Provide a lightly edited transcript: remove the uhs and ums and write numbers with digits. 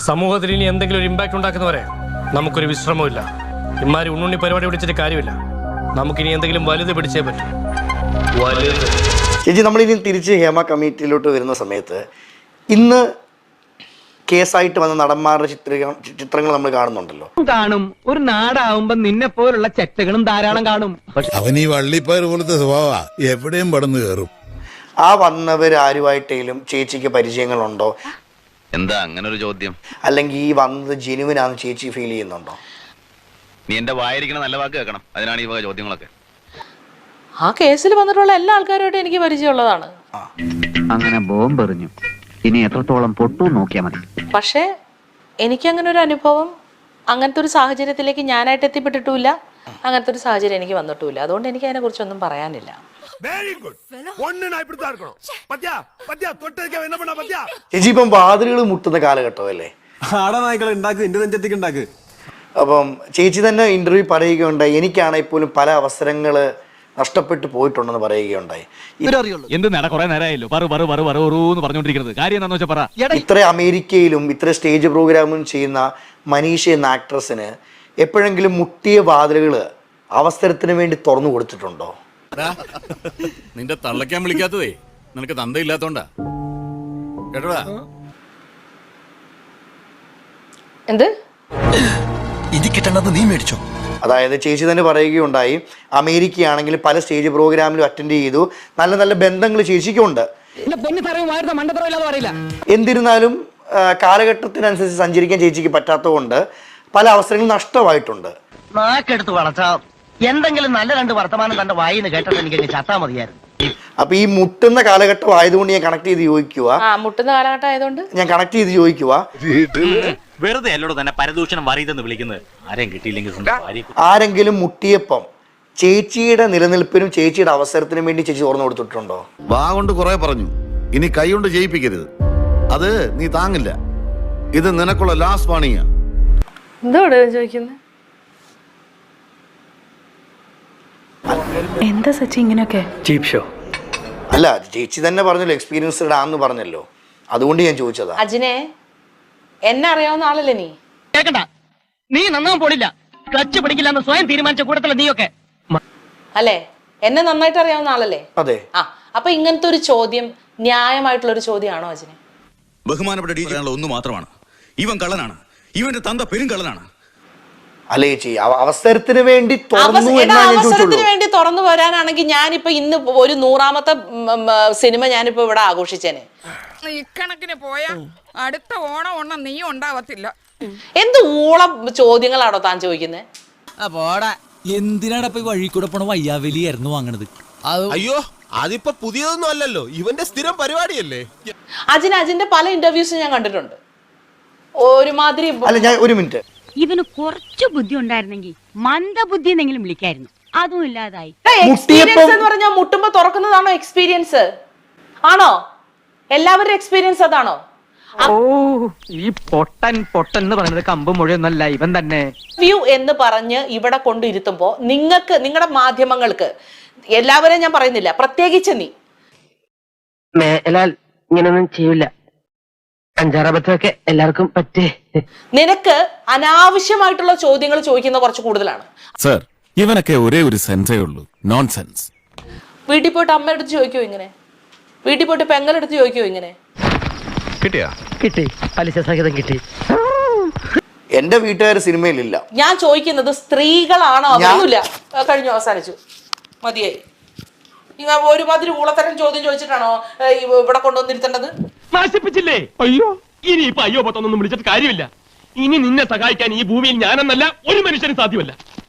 സമൂഹത്തിൽ ഇനി എന്തെങ്കിലും ഒരു ഇമ്പാക്ട് ഉണ്ടാക്കുന്നവരെ നമുക്കൊരു വിശ്രമമില്ല. ഇമാരി ഉണ്ണുണ്ണി പരിപാടി പിടിച്ചിട്ട് കാര്യമില്ല. നമുക്കിനി എന്തെങ്കിലും വലുത് പിടിച്ചേ പറ്റും. വലുത്. ചേച്ചി, നമ്മളിനി തിരിച്ച് ഹേമ കമ്മിറ്റിയിലോട്ട് വരുന്ന സമയത്ത് ഇന്ന് കേസായിട്ട് വന്ന നടന്മാരുടെ ചിത്രങ്ങൾ നമ്മൾ കാണുന്നുണ്ടല്ലോ. കാണും. ഒരു നാടാവുമ്പോ നിന്നെ പോലുള്ള ചെറ്റകളും ധാരാളം കാണും. അവൻ ഈ വള്ളിപ്പയർ പോലത്തെ സ്വഭാവ എവിടെയും പടന്നു കയറും. ആ വന്നവർ ആരുമായിട്ടേലും ചേച്ചിക്ക് പരിചയങ്ങളുണ്ടോ? എന്താ അങ്ങനെ ഒരു ചോദ്യം? അല്ലെങ്കിൽ ഈ വന്നത് ജെനുവിനാന്ന് ചേച്ചി ഫീൽ ചെയ്യുന്നുണ്ടോ? നീ എന്റെ വായിരിക്കണ നല്ല വാക്ക് കേൾക്കണം. അതിനാണ് ഈ വക ചോദ്യങ്ങളൊക്കെ. ആ കേസിൽ വന്നിട്ടുള്ള എല്ലാ ആൾക്കാരുമായിട്ട് എനിക്ക് പരിചയമുള്ളതാണ്. അങ്ങനെ ബോംബെറിഞ്ഞു. ഇനി എത്രത്തോളം പൊട്ടു നോക്കിയാൽ മതി. പക്ഷേ എനിക്കങ്ങനെ ഒരു അനുഭവം, അങ്ങനത്തെ ഒരു സാഹചര്യത്തിലേക്ക് ഞാനായിട്ട് എത്തിപ്പെട്ടിട്ടുമില്ല. അങ്ങനത്തെ ഒരു സാഹചര്യം എനിക്ക് വന്നിട്ടുമില്ല. അതുകൊണ്ട് എനിക്ക് അതിനെ കുറിച്ചൊന്നും പറയാനില്ല. ചേച്ചി, ഇപ്പം വാതിലുകൾ മുട്ടുന്ന കാലഘട്ടമല്ലേ? അപ്പം ചേച്ചി തന്നെ ഇന്റർവ്യൂ പറയുകയുണ്ടായി, എനിക്കാണെങ്കിൽ പോലും പല അവസരങ്ങൾ നഷ്ടപ്പെട്ടു പോയിട്ടുണ്ടെന്ന് പറയുകയുണ്ടായി. ഇത്ര അമേരിക്കയിലും ഇത്ര സ്റ്റേജ് പ്രോഗ്രാമും ചെയ്യുന്ന മനീഷ എന്ന ആക്ട്രസിന് എപ്പോഴെങ്കിലും മുട്ടിയ വാതിലുകൾ അവസരത്തിന് വേണ്ടി തുറന്നു കൊടുത്തിട്ടുണ്ടോ? നിന്റെ തള്ളയ്ക്കാൻ വിളിക്കാത്തതേ നിനക്ക് തന്തയില്ലാത്തോണ്ടാ കേട്ടോടാ. എന്ത് ഇത് കിട്ടണത് നീ മേടിച്ചോ? അതായത് ചേച്ചി തന്നെ പറയുകയുണ്ടായി, അമേരിക്കയാണെങ്കിൽ പല സ്റ്റേജ് പ്രോഗ്രാമിലും അറ്റൻഡ് ചെയ്തു, നല്ല നല്ല ബന്ധങ്ങൾ ചേച്ചിക്കുണ്ട്. എന്നിരുന്നാലും കാലഘട്ടത്തിനനുസരിച്ച് സഞ്ചരിക്കാൻ ചേച്ചിക്ക് പറ്റാത്തതുകൊണ്ട് പല അവസരങ്ങളും നഷ്ടമായിട്ടുണ്ട്. നാക്കെടുത്ത് വളർച്ച എന്തെങ്കിലും നല്ല രണ്ട് വർത്തമാനം തന്റെ വായിന്ന് കേട്ടത് എനിക്ക് ചത്താ മതിയായിരുന്നു. അപ്പൊ ഈ മുട്ടുന്ന കാലഘട്ടം ആയതുകൊണ്ട് ഞാൻ കണക്ട് ചെയ്ത് ചോദിക്കുക, മുട്ടുന്ന കാലഘട്ടം ആയതുകൊണ്ട് ഞാൻ കണക്ട് ചെയ്ത് ചോദിക്കുക, വെറുതെ അല്ലോട് തന്നെ പരദൂഷണം വറിയതെന്ന് വിളിക്കുന്നത്. ആരെയും കിട്ടിയില്ലെങ്കിൽ ആരെങ്കിലും മുട്ടിയപ്പം ചേച്ചിയുടെ നിലനിൽപ്പിനും ചേച്ചിയുടെ അവസരത്തിനും വേണ്ടി ചേച്ചി തുറന്നു കൊടുത്തിട്ടുണ്ടോ? വാ കൊണ്ട് കുറെ പറഞ്ഞു, ഇനി കൈ കൊണ്ട് ജയിപ്പിക്കരുത്. അത് നീ താങ്ങില്ല. ഇത് നിനക്കുള്ള ലാസ്റ്റ് വാണിങ്ങാ. എന്തോട് ചോദിക്കുന്നത്? എന്താ സച്ചി ഇങ്ങനെയൊക്കെ? ചീപ് ഷോ അല്ല, ചേച്ചി തന്നെ പറഞ്ഞല്ലോ എക്സ്പീരിയൻസ്ഡ് ആണെന്ന് പറഞ്ഞല്ലോ, അതുകൊണ്ട് ഞാൻ ചോദിച്ചതാ. അജിനെ, എന്നെ അറിയാവുന്ന ആളല്ലേ നീ? കേക്കണ്ട, നീ നന്നാവാൻ പോണില്ല. ക്ലച്ച് പിടിക്കില്ല എന്ന് സ്വയം തീരുമാനിച്ച കൂട്ടത്തില നീയൊക്കെ അല്ലേ? എന്നെ നന്നായിട്ട് അറിയാവുന്ന ആളല്ലേ? അതെ. അപ്പൊ ഇങ്ങനത്തെ ഒരു ചോദ്യം ന്യായമായിട്ടുള്ള ഒരു ചോദ്യമാണോ അജിനെ? ബഹുമാനപ്പെട്ട ടീച്ചർ ഒന്ന് മാത്രമാണ്, ഇവൻ കള്ളനാണ്, ഇവന്റെ തന്ത പെരും കള്ളനാണ്. അല്ലേ ചേച്ചി, അവസരത്തിന് വേണ്ടി അവസരത്തിന് വേണ്ടി തുറന്നു വരാനാണെങ്കിൽ ഞാനിപ്പോ ഇന്ന് ഒരു 100ാമത്തെ സിനിമ ഞാനിപ്പോ ഇവിടെ ആഘോഷിച്ചേനെ. ഇക്കണക്കിന് പോയാ അടുത്ത ഓണം നീ ഉണ്ടാവത്തില്ല. എന്ത് ഊളം ചോദ്യങ്ങളാണോ താൻ ചോദിക്കുന്നത്? എന്തിനാണ് വഴി കൂടെ പോണ വയ്യാവലിയായിരുന്നു വാങ്ങണത്? അയ്യോ, അതിപ്പോ പുതിയതൊന്നും അല്ലല്ലോ, ഇവന്റെ സ്ഥിരം പരിപാടിയല്ലേ. അജിന്റെ പല ഇന്റർവ്യൂസും ഞാൻ കണ്ടിട്ടുണ്ട്. ഒരുമാതിരി അല്ല, ഞാൻ ഒരു മിനിറ്റ്, ഇവന് കുറച്ചു ബുദ്ധി ഉണ്ടായിരുന്നെങ്കിൽ മന്ദബുദ്ധി എന്നെങ്കിലും വിളിക്കായിരുന്നു. അതും ഇല്ലാതായി. എക്സ്പീരിയൻസ് എന്ന് പറഞ്ഞാൽ മുട്ടുമ്പോ തുറക്കുന്നതാണോ എക്സ്പീരിയൻസ്? ആണോ? എല്ലാവരുടെ എക്സ്പീരിയൻസ് അതാണോ? ഓ, ഈ പൊട്ടൻ എന്ന് പറയുന്നത് കമ്പ് മുഴുവനല്ല, ഇവൻ തന്നെ. വ്യൂ എന്ന് പറഞ്ഞ് ഇവിടെ കൊണ്ടിരുത്തുമ്പോ നിങ്ങൾക്ക്, നിങ്ങളുടെ മാധ്യമങ്ങൾക്ക്, എല്ലാവരെയും ഞാൻ പറയുന്നില്ല, പ്രത്യേകിച്ച് നീ മേലാൽ ഇങ്ങനൊന്നും ചെയ്യില്ല. അഞ്ചാറബത്തൊക്കെ എല്ലാവർക്കും പറ്റേ. നിനക്ക് അനാവശ്യമായിട്ടുള്ള ചോദ്യങ്ങൾ ചോദിക്കുന്ന കുറച്ച് കൂടുതലാണ്. സർ, ഇവനൊക്കെ ഒരേ ഒരു സെൻസേ ഉള്ളൂ, നോൺസെൻസ്. വീട്ടിൽ പോയിട്ട് അമ്മയെടുത്ത് ചോദിക്കോ ഇങ്ങനെ? വീട്ടിൽ പോയിട്ട് പെങ്ങളെടുത്ത് ചോദിക്കോ ഇങ്ങനെ? കിട്ടി, പലിശ സഹിതം കിട്ടി. എന്റെ വീട്ടുകാർ സിനിമയിലില്ല. ഞാൻ ചോദിക്കുന്നത് സ്ത്രീകളാണോ? അവരൊന്നുമില്ല. കഴിഞ്ഞു, അവസാനിച്ചു, മതിയായി. ഒരുമാതിരി ഊളത്തരം ചോദ്യം ചോദിച്ചിട്ടാണോ ഇവിടെ കൊണ്ടുവന്നിരുത്തേണ്ടത്? നശിപ്പിച്ചില്ലേ? അയ്യോ, ഇനിയിപ്പോ അയ്യോ പത്തൊന്നും വിളിച്ചിട്ട് കാര്യമില്ല. ഇനി നിന്നെ സഹായിക്കാൻ ഈ ഭൂമിയിൽ ഞാനെന്നല്ല ഒരു മനുഷ്യനും സാധ്യമല്ല.